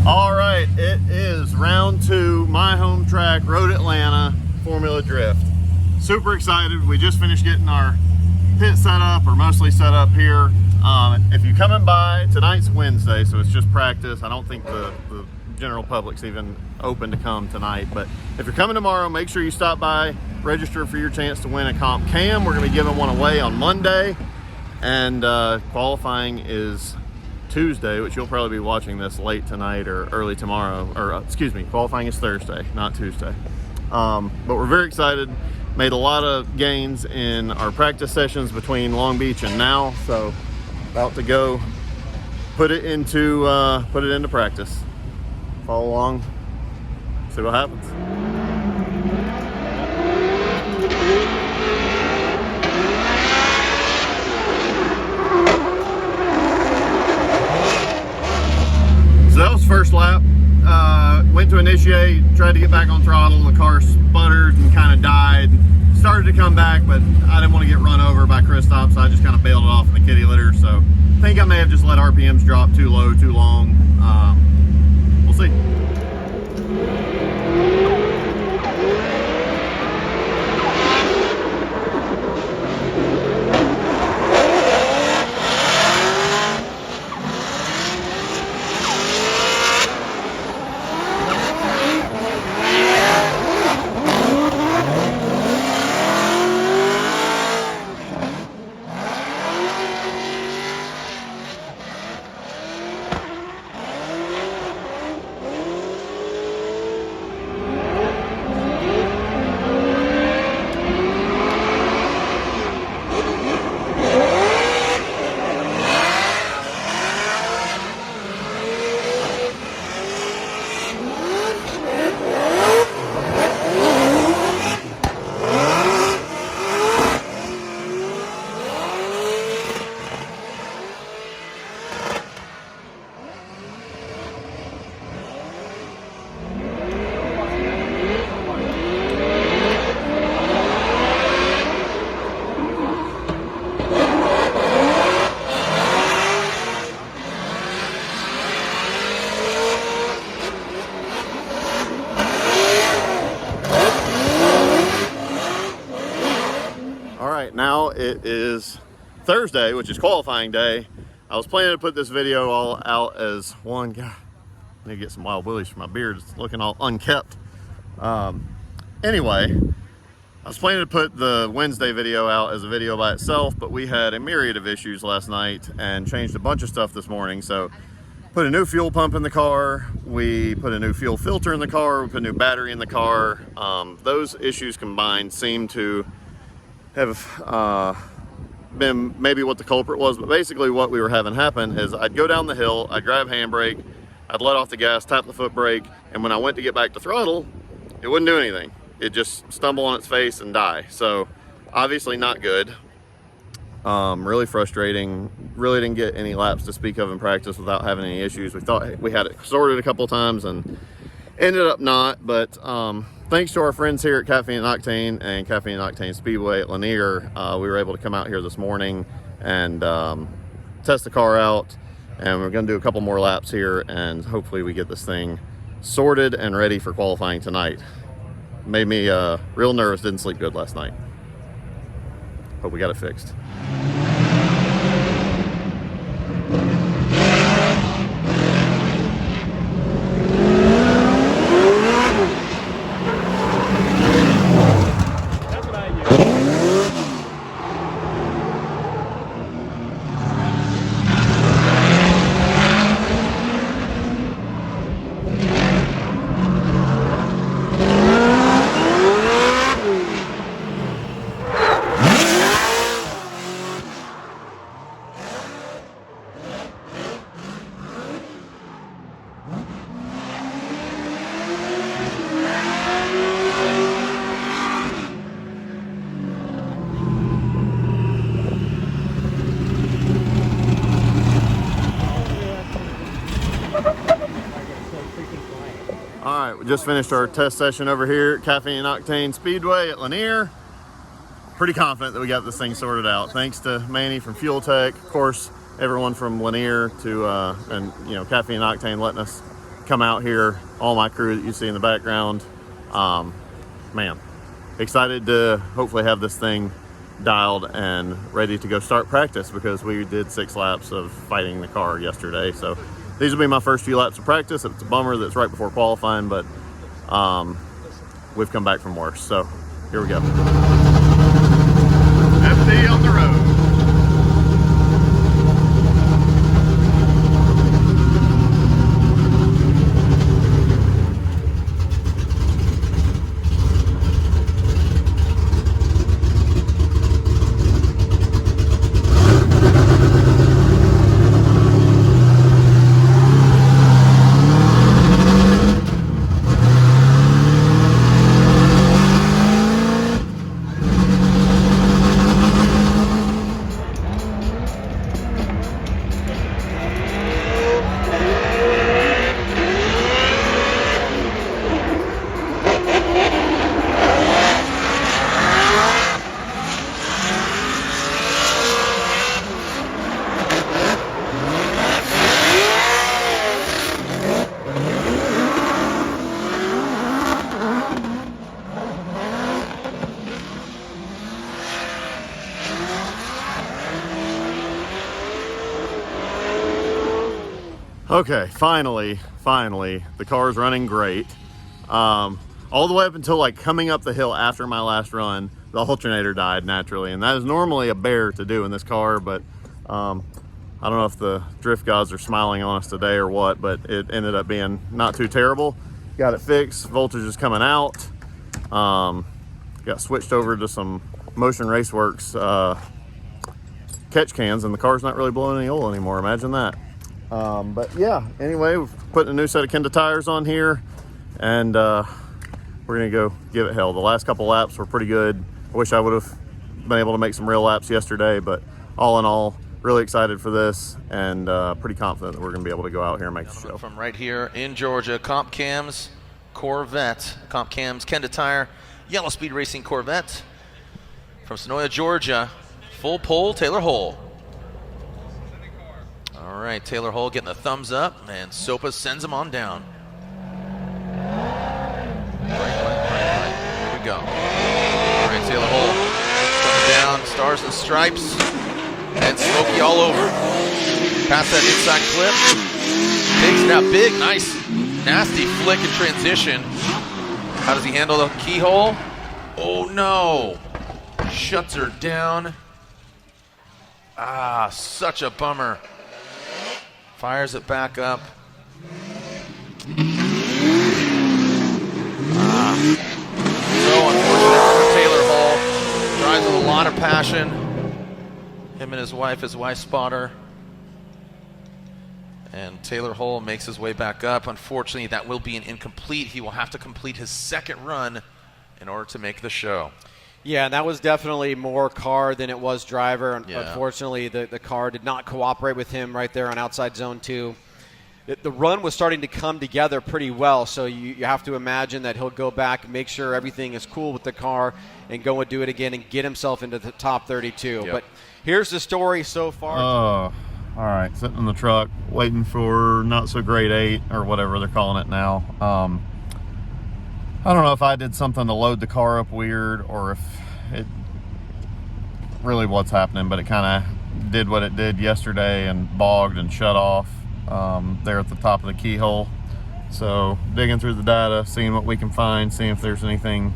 All right, it is round 2, my home track, Road Atlanta, Formula Drift. Super excited. We just finished getting our pit set up, or mostly set up here. If you're coming by, tonight's Wednesday, so it's just practice. I don't think the general public's even open to come tonight, but if you're coming tomorrow, make sure you stop by, register for your chance to win a comp cam. We're gonna be giving one away on Monday, and qualifying is Tuesday, which you'll probably be watching this late tonight or early tomorrow, or excuse me, qualifying is Thursday, not Tuesday. But we're very excited. Made a lot of gains in our practice sessions between Long Beach and now, so about to go put it into practice. Follow along, see what happens. So that was first lap. Went to initiate, tried to get back on throttle. The car sputtered and kind of died. Started to come back, but I didn't want to get run over by Kristoff, so I just kind of bailed it off in the kitty litter. So I think I may have just let RPMs drop too low, too long. We'll see. Now it is Thursday, which is qualifying day. I was planning to put this video all out as one. God, I need to get some wild willies for my beard. It's looking all unkept. Anyway, I was planning to put the Wednesday video out as a video by itself, but we had a myriad of issues last night and changed a bunch of stuff this morning. So put a new fuel pump in the car, we put a new fuel filter in the car, we put a new battery in the car. Those issues combined seem to have been maybe what the culprit was, but basically what we were having happen is I'd go down the hill, I'd grab handbrake, I'd let off the gas, tap the foot brake, and when I went to get back to throttle, it wouldn't do anything. It'd just stumble on its face and die. So obviously not good. Really frustrating. Really didn't get any laps to speak of in practice without having any issues. We thought we had it sorted a couple of times and ended up not, but thanks to our friends here at Caffeine and Octane and Caffeine and Octane Speedway at Lanier, we were able to come out here this morning and test the car out, and we're going to do a couple more laps here, and hopefully we get this thing sorted and ready for qualifying tonight. Made me real nervous, didn't sleep good last night. Hope we got it fixed. We just finished our test session over here at Caffeine and Octane Speedway at Lanier. Pretty confident that we got this thing sorted out. Thanks to Manny from FuelTech, of course, everyone from Lanier to and Caffeine and Octane letting us come out here, all my crew that you see in the background. Man, excited to hopefully have this thing dialed and ready to go start practice, because we did 6 laps of fighting the car yesterday. So these will be my first few laps of practice. It's a bummer that it's right before qualifying, but we've come back from worse. So here we go. FD on the road. Okay, finally, the car's running great. All the way up until like coming up the hill after my last run, the alternator died naturally, and that is normally a bear to do in this car, but I don't know if the drift gods are smiling on us today or what, but it ended up being not too terrible. Got it fixed, voltage is coming out. Got switched over to some Motion Raceworks catch cans, and the car's not really blowing any oil anymore, imagine that. But yeah, anyway, we're putting a new set of Kenda tires on here, and we're gonna go give it hell. The last couple laps were pretty good. I wish I would have been able to make some real laps yesterday, but all in all, really excited for this, and pretty confident that we're gonna be able to go out here and make the show. From right here in Georgia, Comp Cam's Corvette, Comp Cam's Kenda Tire, Yellowspeed Racing Corvette. From Sonoya, Georgia, full pole, Taylor Hole. All right, Taylor Hole getting the thumbs up, and Sopa sends him on down. Right. Here we go. All right, Taylor Hole coming down, stars and stripes, and smoky all over. Past that inside clip. Big snap, big, nice, nasty flick in transition. How does he handle the keyhole? Oh no, shuts her down. Ah, such a bummer. Fires it back up. So unfortunate for Taylor Hall. Drives with a lot of passion. Him and his wife spotter. And Taylor Hall makes his way back up. Unfortunately, that will be an incomplete. He will have to complete his second run in order to make the show. Yeah, and that was definitely more car than it was driver. Yeah. Unfortunately, the car did not cooperate with him right there on outside zone 2. The run was starting to come together pretty well, so you have to imagine that he'll go back, make sure everything is cool with the car, and go and do it again and get himself into the top 32. Yep. But here's the story so far. All right, sitting in the truck, waiting for not so great 8, or whatever they're calling it now. I don't know if I did something to load the car up weird, or if it really what's happening, but it kind of did what it did yesterday and bogged and shut off there at the top of the keyhole. So digging through the data, seeing what we can find, seeing if there's anything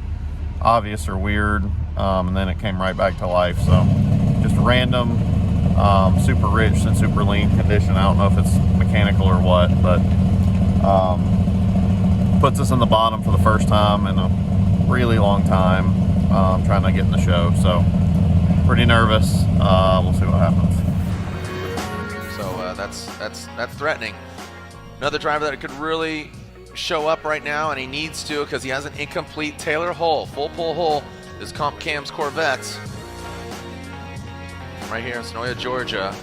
obvious or weird, and then it came right back to life. So just random, super rich and super lean condition. I don't know if it's mechanical or what, but puts us in the bottom for the first time in a really long time, trying to get in the show. So pretty nervous. We'll see what happens. So that's threatening. Another driver that could really show up right now, and he needs to, because he has an incomplete Taylor Hole. Full pull hole is Comp Cam's Corvette. Right here in Sonoya, Georgia.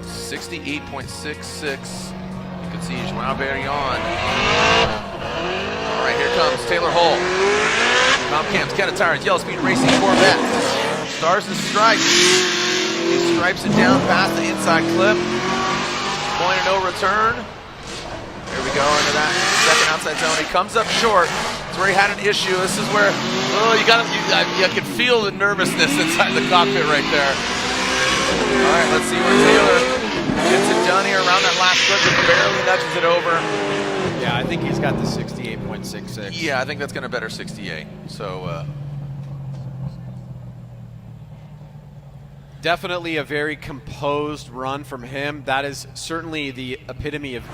68.66. You can see Joao Berrion. All right, here comes Taylor Hole. Comp Cam's Kenda Tire, Yellowspeed Racing Corvette. Stars and stripes. He stripes it down past the inside clip. Point of no return. to go into that second outside zone. He comes up short. It's where he had an issue. This is where, you can feel the nervousness inside the cockpit right there. All right, let's see where Taylor gets it done here around that last clip and barely nudges it over. Yeah, I think he's got the 68.66. Yeah, I think that's going to better 68. So, definitely a very composed run from him. That is certainly the epitome of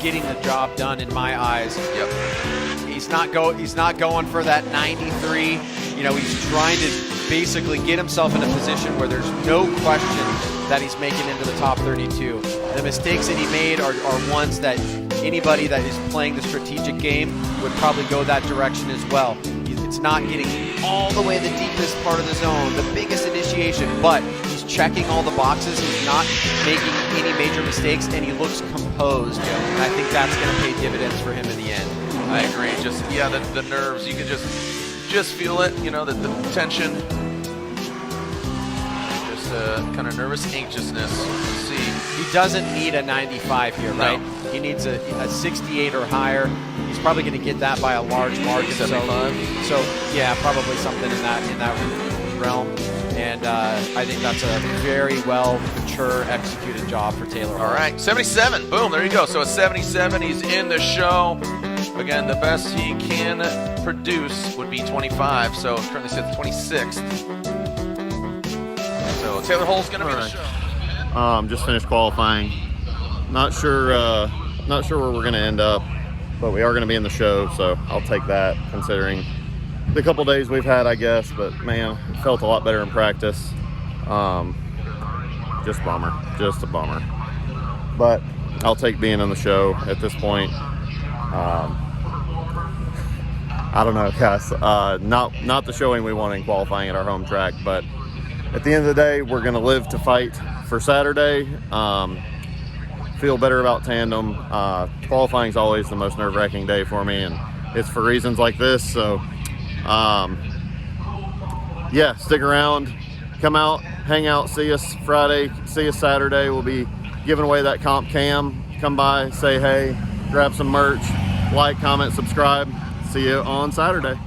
getting the job done in my eyes. Yep. He's not going for that 93. You know, he's trying to basically get himself in a position where there's no question that he's making into the top 32. The mistakes that he made are ones that anybody that is playing the strategic game would probably go that direction as well. It's not getting all the way the deepest part of the zone, the biggest initiation, but he's checking all the boxes. He's not making any major mistakes, and he looks composed. And I think that's going to pay dividends for him in the end. I agree. Just the nerves. You can just feel it. You know, the tension. Just kind of nervous anxiousness. Let's see. He doesn't need a 95 here, right? No. He needs a 68 or higher. He's probably going to get that by a large margin. 75. So yeah, probably something in that realm. And I think that's a very well, mature, executed job for Taylor. All right, 77. Boom, there you go. So a 77. He's in the show. Again, the best he can produce would be 25. So it currently sits 26th. So Taylor Hull's going to be in the show. Just finished qualifying. Not sure where we're going to end up, but we are going to be in the show, so I'll take that considering the couple days we've had, I guess. But man, it felt a lot better in practice. Just a bummer. But I'll take being on the show at this point. I don't know, guys. Not the showing we want in qualifying at our home track, but at the end of the day, we're going to live to fight for Saturday. Feel better about tandem. Qualifying is always the most nerve-wracking day for me, and it's for reasons like this. So, yeah, stick around, come out, hang out, see us Friday, see us Saturday. We'll be giving away that comp cam. Come by, say hey, grab some merch, like, comment, subscribe. See you on Saturday.